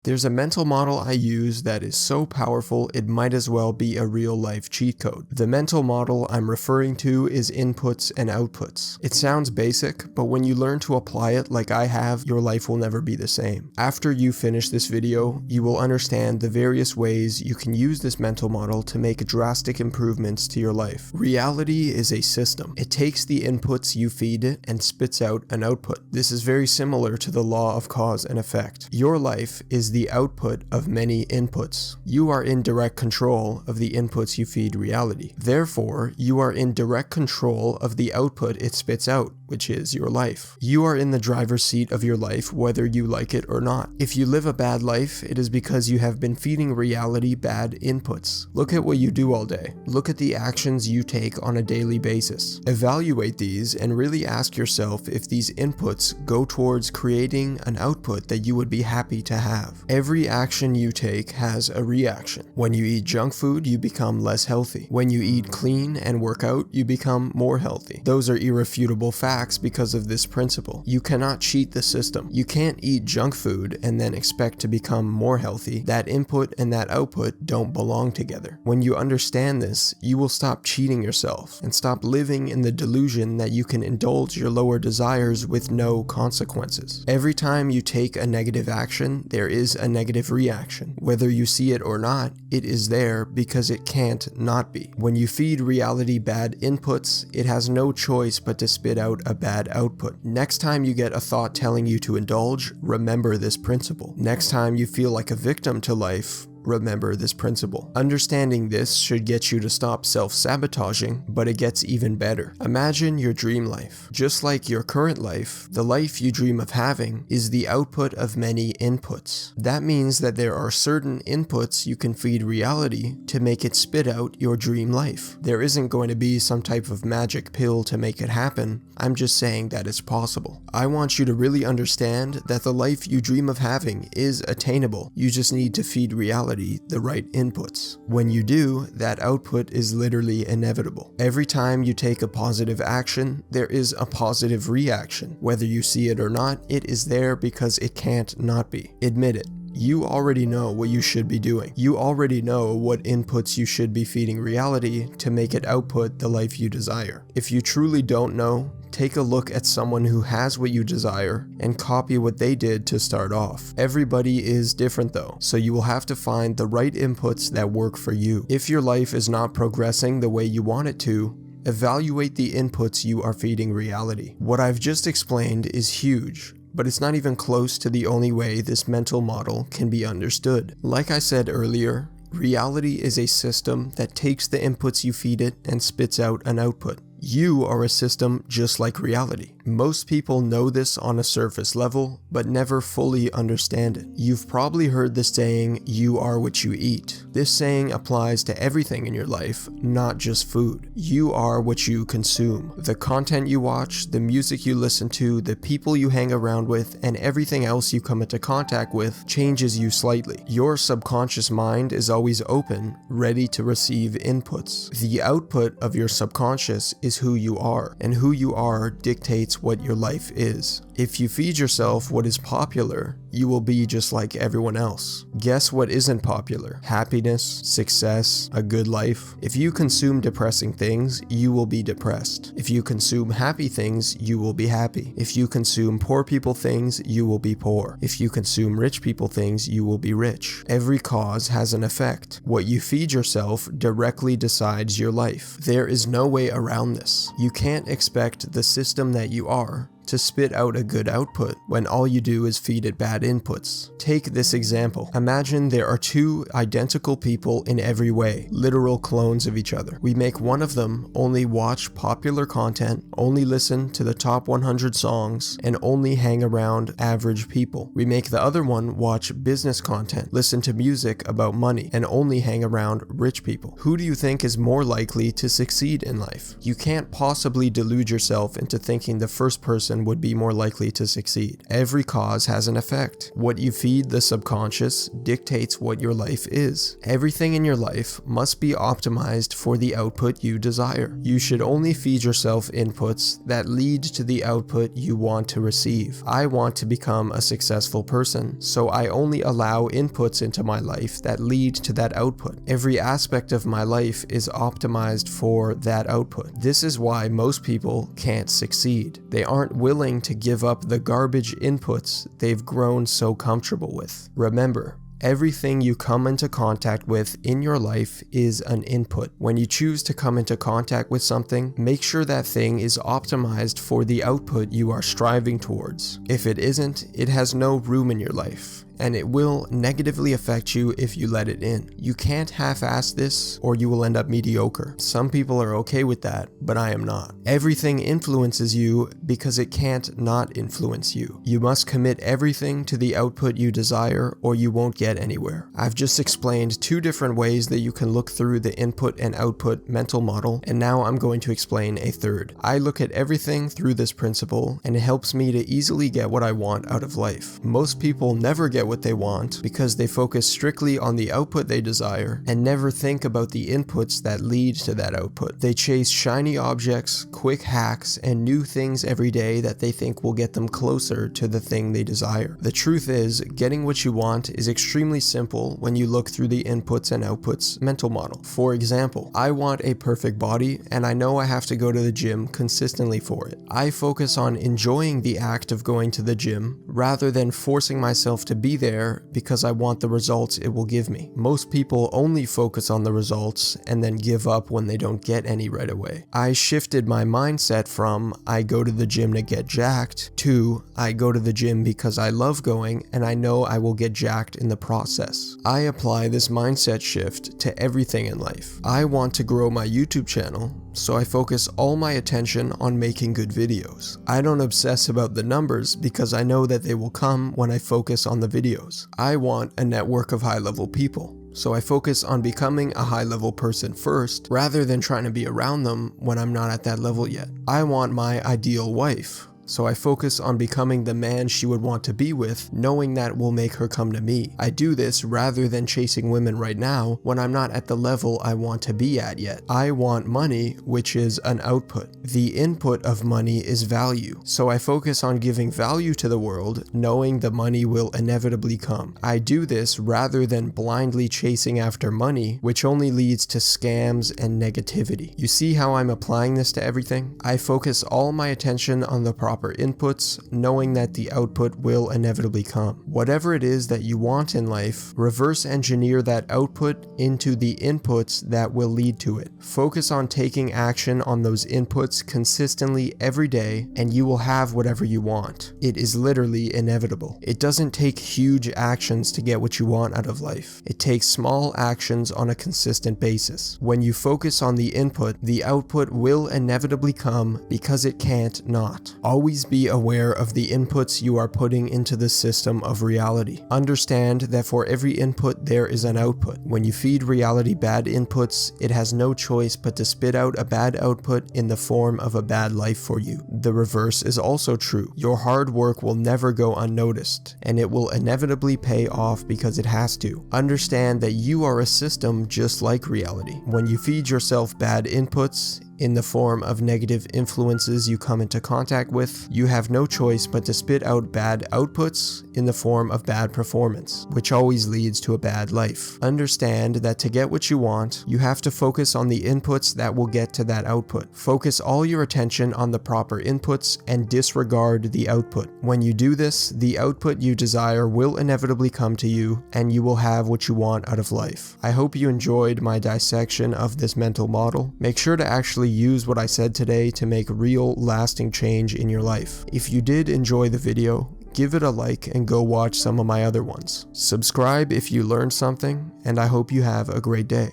There's a mental model I use that is so powerful it might as well be a real-life cheat code. The mental model I'm referring to is inputs and outputs. It sounds basic, but when you learn to apply it like I have, your life will never be the same. After you finish this video, you will understand the various ways you can use this mental model to make drastic improvements to your life. Reality is a system. It takes the inputs you feed it and spits out an output. This is very similar to the law of cause and effect. Your life is the output of many inputs. You are in direct control of the inputs you feed reality. Therefore, you are in direct control of the output it spits out, which is your life. You are in the driver's seat of your life whether you like it or not. If you live a bad life, it is because you have been feeding reality bad inputs. Look at what you do all day. Look at the actions you take on a daily basis. Evaluate these and really ask yourself if these inputs go towards creating an output that you would be happy to have. Every action you take has a reaction. When you eat junk food, you become less healthy. When you eat clean and work out, you become more healthy. Those are irrefutable facts because of this principle. You cannot cheat the system. You can't eat junk food and then expect to become more healthy. That input and that output don't belong together. When you understand this, you will stop cheating yourself and stop living in the delusion that you can indulge your lower desires with no consequences. Every time you take a negative action, there is a negative reaction. Whether you see it or not, it is there because it can't not be. When you feed reality bad inputs, it has no choice but to spit out a bad output. Next time you get a thought telling you to indulge, remember this principle. Next time you feel like a victim to life, remember this principle. Understanding this should get you to stop self-sabotaging, but it gets even better. Imagine your dream life. Just like your current life, the life you dream of having is the output of many inputs. That means that there are certain inputs you can feed reality to make it spit out your dream life. There isn't going to be some type of magic pill to make it happen. I'm just saying that it's possible. I want you to really understand that the life you dream of having is attainable. You just need to feed reality the right inputs. When you do, that output is literally inevitable. Every time you take a positive action, there is a positive reaction. Whether you see it or not, it is there because it can't not be. Admit it. You already know what you should be doing. You already know what inputs you should be feeding reality to make it output the life you desire. If you truly don't know, take a look at someone who has what you desire and copy what they did to start off. Everybody is different though, so you will have to find the right inputs that work for you. If your life is not progressing the way you want it to, evaluate the inputs you are feeding reality. What I've just explained is huge, but it's not even close to the only way this mental model can be understood. Like I said earlier, reality is a system that takes the inputs you feed it and spits out an output. You are a system just like reality. Most people know this on a surface level, but never fully understand it. You've probably heard the saying, "You are what you eat." This saying applies to everything in your life, not just food. You are what you consume. The content you watch, the music you listen to, the people you hang around with, and everything else you come into contact with changes you slightly. Your subconscious mind is always open, ready to receive inputs. The output of your subconscious is who you are, and who you are dictates what your life is. If you feed yourself what is popular, you will be just like everyone else. Guess what isn't popular? Happiness, success, a good life. If you consume depressing things, you will be depressed. If you consume happy things, you will be happy. If you consume poor people things, you will be poor. If you consume rich people things, you will be rich. Every cause has an effect. What you feed yourself directly decides your life. There is no way around this. You can't expect the system that you are to spit out a good output when all you do is feed it bad inputs. Take this example. Imagine there are two identical people in every way, literal clones of each other. We make one of them only watch popular content, only listen to the top 100 songs, and only hang around average people. We make the other one watch business content, listen to music about money, and only hang around rich people. Who do you think is more likely to succeed in life? You can't possibly delude yourself into thinking the first person person would be more likely to succeed. Every cause has an effect. What you feed the subconscious dictates what your life is. Everything in your life must be optimized for the output you desire. You should only feed yourself inputs that lead to the output you want to receive. I want to become a successful person, so I only allow inputs into my life that lead to that output. Every aspect of my life is optimized for that output. This is why most people can't succeed. They aren't willing to give up the garbage inputs they've grown so comfortable with. Remember, everything you come into contact with in your life is an input. When you choose to come into contact with something, make sure that thing is optimized for the output you are striving towards. If it isn't, it has no room in your life, and it will negatively affect you if you let it in. You can't half-ass this or you will end up mediocre. Some people are okay with that, but I am not. Everything influences you because it can't not influence you. You must commit everything to the output you desire or you won't get anywhere. I've just explained 2 different ways that you can look through the input and output mental model, and now I'm going to explain a third. I look at everything through this principle, and it helps me to easily get what I want out of life. Most people never get what they want because they focus strictly on the output they desire and never think about the inputs that lead to that output. They chase shiny objects, quick hacks, and new things every day that they think will get them closer to the thing they desire. The truth is, getting what you want is extremely simple when you look through the inputs and outputs mental model. For example, I want a perfect body and I know I have to go to the gym consistently for it. I focus on enjoying the act of going to the gym rather than forcing myself to be there because I want the results it will give me. Most people only focus on the results and then give up when they don't get any right away. I shifted my mindset from I go to the gym to get jacked to I go to the gym because I love going and I know I will get jacked in the process. I apply this mindset shift to everything in life. I want to grow my YouTube channel, so I focus all my attention on making good videos. I don't obsess about the numbers because I know that they will come when I focus on the videos. I want a network of high-level people, so I focus on becoming a high-level person first, rather than trying to be around them when I'm not at that level yet. I want my ideal wife, so I focus on becoming the man she would want to be with, knowing that will make her come to me. I do this rather than chasing women right now when I'm not at the level I want to be at yet. I want money, which is an output. The input of money is value, so I focus on giving value to the world, knowing the money will inevitably come. I do this rather than blindly chasing after money, which only leads to scams and negativity. You see how I'm applying this to everything? I focus all my attention on the proper inputs, knowing that the output will inevitably come. Whatever it is that you want in life, reverse engineer that output into the inputs that will lead to it. Focus on taking action on those inputs consistently every day, and you will have whatever you want. It is literally inevitable. It doesn't take huge actions to get what you want out of life. It takes small actions on a consistent basis. When you focus on the input, the output will inevitably come because it can't not. Always be aware of the inputs you are putting into the system of reality. Understand that for every input there is an output. When you feed reality bad inputs, it has no choice but to spit out a bad output in the form of a bad life for you. The reverse is also true. Your hard work will never go unnoticed, and it will inevitably pay off because it has to. Understand that you are a system just like reality. When you feed yourself bad inputs, in the form of negative influences you come into contact with, you have no choice but to spit out bad outputs in the form of bad performance, which always leads to a bad life. Understand that to get what you want, you have to focus on the inputs that will get to that output. Focus all your attention on the proper inputs and disregard the output. When you do this, the output you desire will inevitably come to you, and you will have what you want out of life. I hope you enjoyed my dissection of this mental model. Make sure to actually use what I said today to make real, lasting change in your life. If you did enjoy the video, give it a like and go watch some of my other ones. Subscribe if you learned something, and I hope you have a great day.